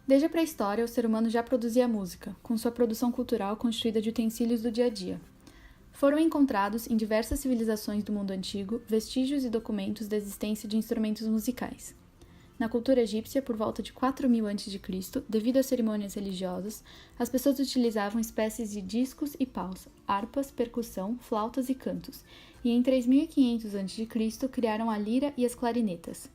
Desde a pré-história, o ser humano já produzia música, com sua produção cultural constituída de utensílios do dia a dia. Foram encontrados em diversas civilizações do mundo antigo vestígios e documentos da existência de instrumentos musicais. Na cultura egípcia, por volta de 4000 a.C., devido às cerimônias religiosas, as pessoas utilizavam espécies de discos e paus, harpas, percussão, flautas e cantos, e em 3500 a.C. criaram a lira e as clarinetas.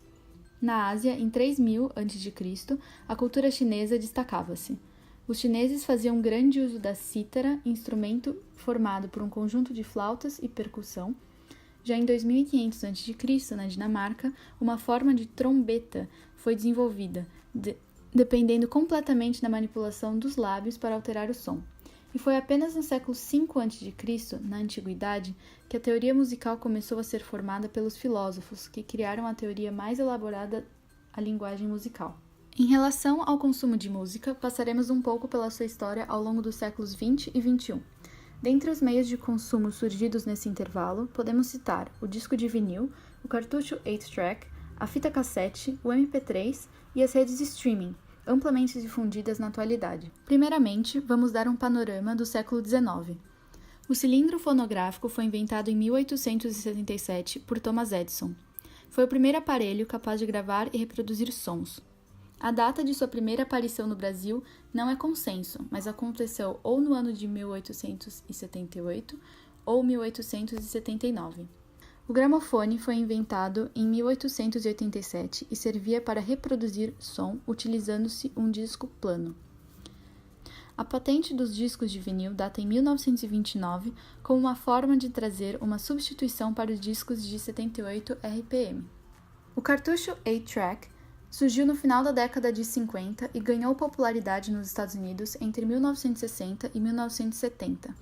Na Ásia, em 3000 a.C., a cultura chinesa destacava-se. Os chineses faziam grande uso da cítara, instrumento formado por um conjunto de flautas e percussão. Já em 2500 a.C., na Dinamarca, uma forma de trombeta foi desenvolvida, dependendo completamente da manipulação dos lábios para alterar o som. E foi apenas no século V a.C., na Antiguidade, que a teoria musical começou a ser formada pelos filósofos, que criaram a teoria mais elaborada à linguagem musical. Em relação ao consumo de música, passaremos um pouco pela sua história ao longo dos séculos XX e XXI. Dentre os meios de consumo surgidos nesse intervalo, podemos citar o disco de vinil, o cartucho 8-track, a fita cassete, o MP3 e as redes de streaming, amplamente difundidas na atualidade. Primeiramente, vamos dar um panorama do século XIX. O cilindro fonográfico foi inventado em 1877 por Thomas Edison. Foi o primeiro aparelho capaz de gravar e reproduzir sons. A data de sua primeira aparição no Brasil não é consenso, mas aconteceu ou no ano de 1878 ou 1879. O gramofone foi inventado em 1887 e servia para reproduzir som utilizando-se um disco plano. A patente dos discos de vinil data em 1929 como uma forma de trazer uma substituição para os discos de 78 RPM. O cartucho 8-track surgiu no final da década de 50 e ganhou popularidade nos Estados Unidos entre 1960 e 1970.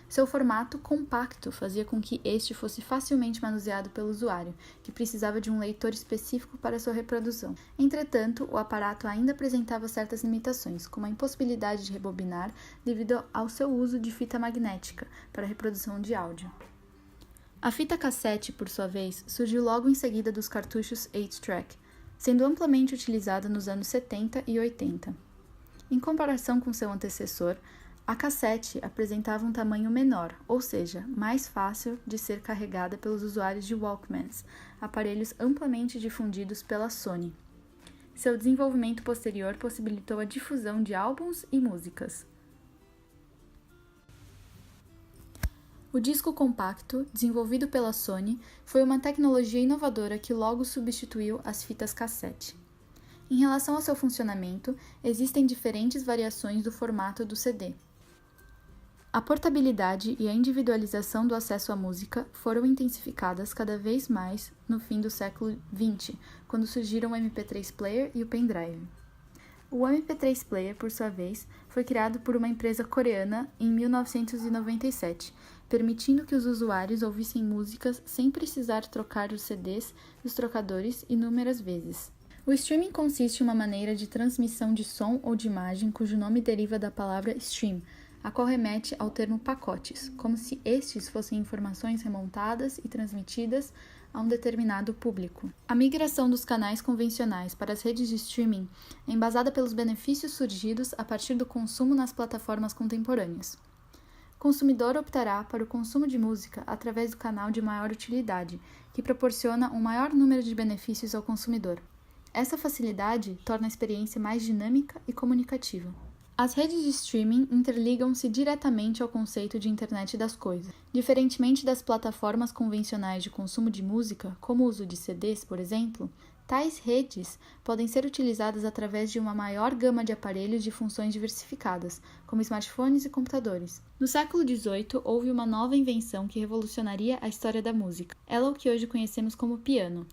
Seu formato compacto fazia com que este fosse facilmente manuseado pelo usuário, que precisava de um leitor específico para sua reprodução. Entretanto, o aparato ainda apresentava certas limitações, como a impossibilidade de rebobinar devido ao seu uso de fita magnética para a reprodução de áudio. A fita cassete, por sua vez, surgiu logo em seguida dos cartuchos 8-track, sendo amplamente utilizada nos anos 70 e 80. Em comparação com seu antecessor, a cassete apresentava um tamanho menor, ou seja, mais fácil de ser carregada pelos usuários de Walkmans, aparelhos amplamente difundidos pela Sony. Seu desenvolvimento posterior possibilitou a difusão de álbuns e músicas. O disco compacto, desenvolvido pela Sony, foi uma tecnologia inovadora que logo substituiu as fitas cassete. Em relação ao seu funcionamento, existem diferentes variações do formato do CD. A portabilidade e a individualização do acesso à música foram intensificadas cada vez mais no fim do século XX, quando surgiram o MP3 Player e o pendrive. O MP3 Player, por sua vez, foi criado por uma empresa coreana em 1997, permitindo que os usuários ouvissem músicas sem precisar trocar os CDs dos trocadores inúmeras vezes. O streaming consiste em uma maneira de transmissão de som ou de imagem cujo nome deriva da palavra stream, a qual remete ao termo pacotes, como se estes fossem informações remontadas e transmitidas a um determinado público. A migração dos canais convencionais para as redes de streaming é embasada pelos benefícios surgidos a partir do consumo nas plataformas contemporâneas. O consumidor optará para o consumo de música através do canal de maior utilidade, que proporciona um maior número de benefícios ao consumidor. Essa facilidade torna a experiência mais dinâmica e comunicativa. As redes de streaming interligam-se diretamente ao conceito de internet das coisas. Diferentemente das plataformas convencionais de consumo de música, como o uso de CDs, por exemplo, tais redes podem ser utilizadas através de uma maior gama de aparelhos de funções diversificadas, como smartphones e computadores. No século XVIII, houve uma nova invenção que revolucionaria a história da música. Ela é o que hoje conhecemos como piano.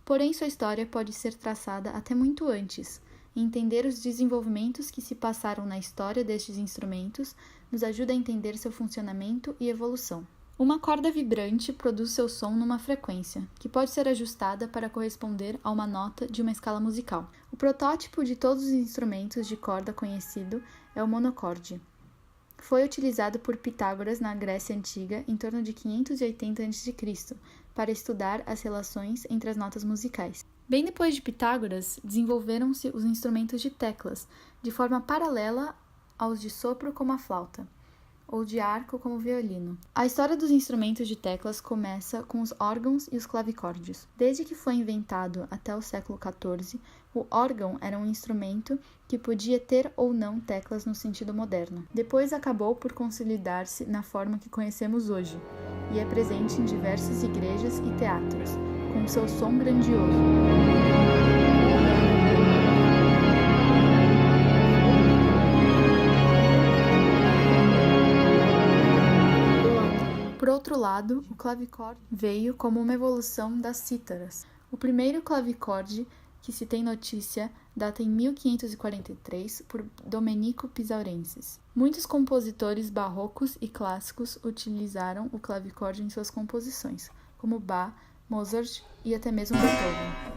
Porém, sua história pode ser traçada até muito antes. Entender os desenvolvimentos que se passaram na história destes instrumentos nos ajuda a entender seu funcionamento e evolução. Uma corda vibrante produz seu som numa frequência, que pode ser ajustada para corresponder a uma nota de uma escala musical. O protótipo de todos os instrumentos de corda conhecido é o monocorde. Foi utilizado por Pitágoras na Grécia Antiga em torno de 580 a.C., para estudar as relações entre as notas musicais. Bem depois de Pitágoras, desenvolveram-se os instrumentos de teclas, de forma paralela aos de sopro como a flauta, ou de arco como o violino. A história dos instrumentos de teclas começa com os órgãos e os clavicórdios. Desde que foi inventado até o século XIV, o órgão era um instrumento que podia ter ou não teclas no sentido moderno. Depois acabou por consolidar-se na forma que conhecemos hoje, e é presente em diversas igrejas e teatros, com seu som grandioso. Por outro lado, o clavicorde veio como uma evolução das cítaras. O primeiro clavicorde que se tem notícia data em 1543 por Domenico Pisaurensis. Muitos compositores barrocos e clássicos utilizaram o clavicorde em suas composições, como Bach, Mozart e até mesmo Beethoven.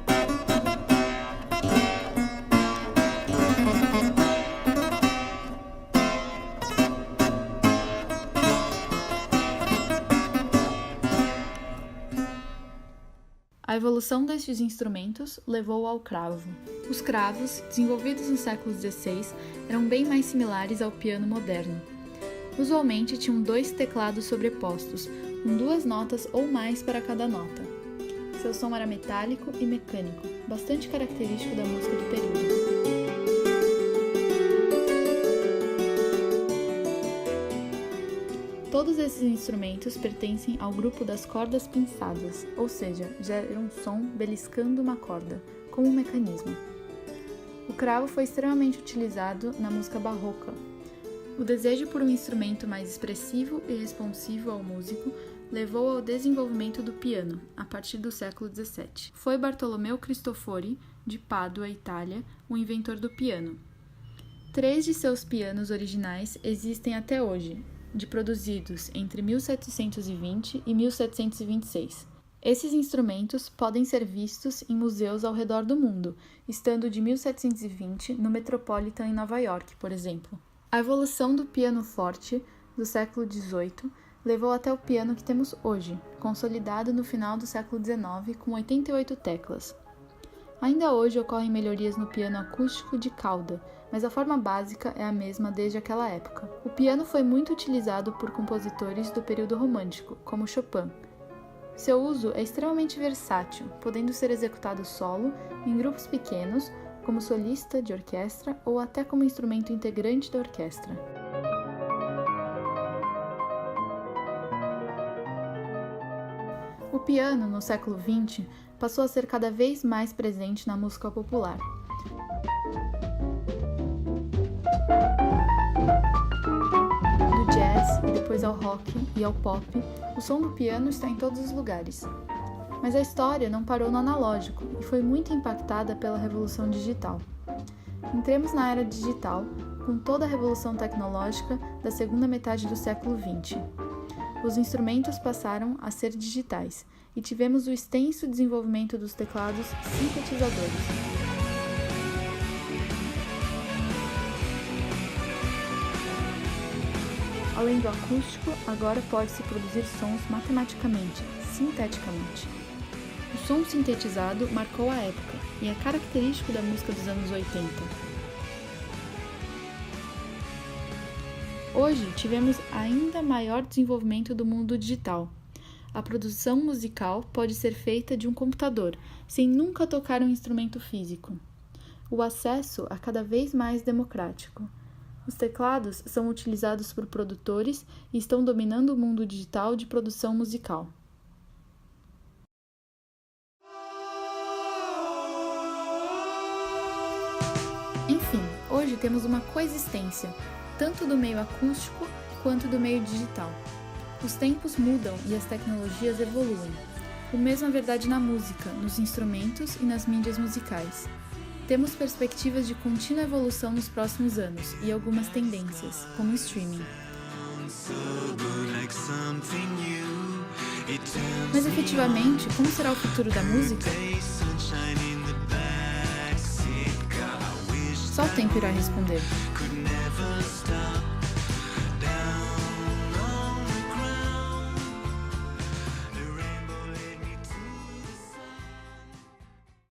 A evolução destes instrumentos levou ao cravo. Os cravos, desenvolvidos no século XVI, eram bem mais similares ao piano moderno. Usualmente tinham 2 teclados sobrepostos, com 2 notas ou mais para cada nota. Seu som era metálico e mecânico, bastante característico da música do período. Todos esses instrumentos pertencem ao grupo das cordas pinçadas, ou seja, geram um som beliscando uma corda, como um mecanismo. O cravo foi extremamente utilizado na música barroca. O desejo por um instrumento mais expressivo e responsivo ao músico levou ao desenvolvimento do piano, a partir do século XVII. Foi Bartolomeu Cristofori, de Pádua, Itália, o inventor do piano. 3 de seus pianos originais existem até hoje, de produzidos entre 1720 e 1726. Esses instrumentos podem ser vistos em museus ao redor do mundo, estando de 1720 no Metropolitan em Nova York, por exemplo. A evolução do piano forte do século XVIII levou até o piano que temos hoje, consolidado no final do século XIX com 88 teclas. Ainda hoje ocorrem melhorias no piano acústico de cauda, mas a forma básica é a mesma desde aquela época. O piano foi muito utilizado por compositores do período romântico, como Chopin. Seu uso é extremamente versátil, podendo ser executado solo, em grupos pequenos, como solista de orquestra ou até como instrumento integrante da orquestra. O piano, no século XX, passou a ser cada vez mais presente na música popular. Do jazz e depois ao rock e ao pop, o som do piano está em todos os lugares. Mas a história não parou no analógico e foi muito impactada pela revolução digital. Entremos na era digital, com toda a revolução tecnológica da segunda metade do século XX. Os instrumentos passaram a ser digitais e tivemos o extenso desenvolvimento dos teclados sintetizadores. Além do acústico, agora pode-se produzir sons matematicamente, sinteticamente. O som sintetizado marcou a época e é característico da música dos anos 80. Hoje, tivemos ainda maior desenvolvimento do mundo digital. A produção musical pode ser feita de um computador, sem nunca tocar um instrumento físico. O acesso é cada vez mais democrático. Os teclados são utilizados por produtores e estão dominando o mundo digital de produção musical. Enfim, hoje temos uma coexistência, tanto do meio acústico quanto do meio digital. Os tempos mudam e as tecnologias evoluem. O mesmo é verdade na música, nos instrumentos e nas mídias musicais. Temos perspectivas de contínua evolução nos próximos anos e algumas tendências, como o streaming. Mas efetivamente, como será o futuro da música? Só o tempo irá responder.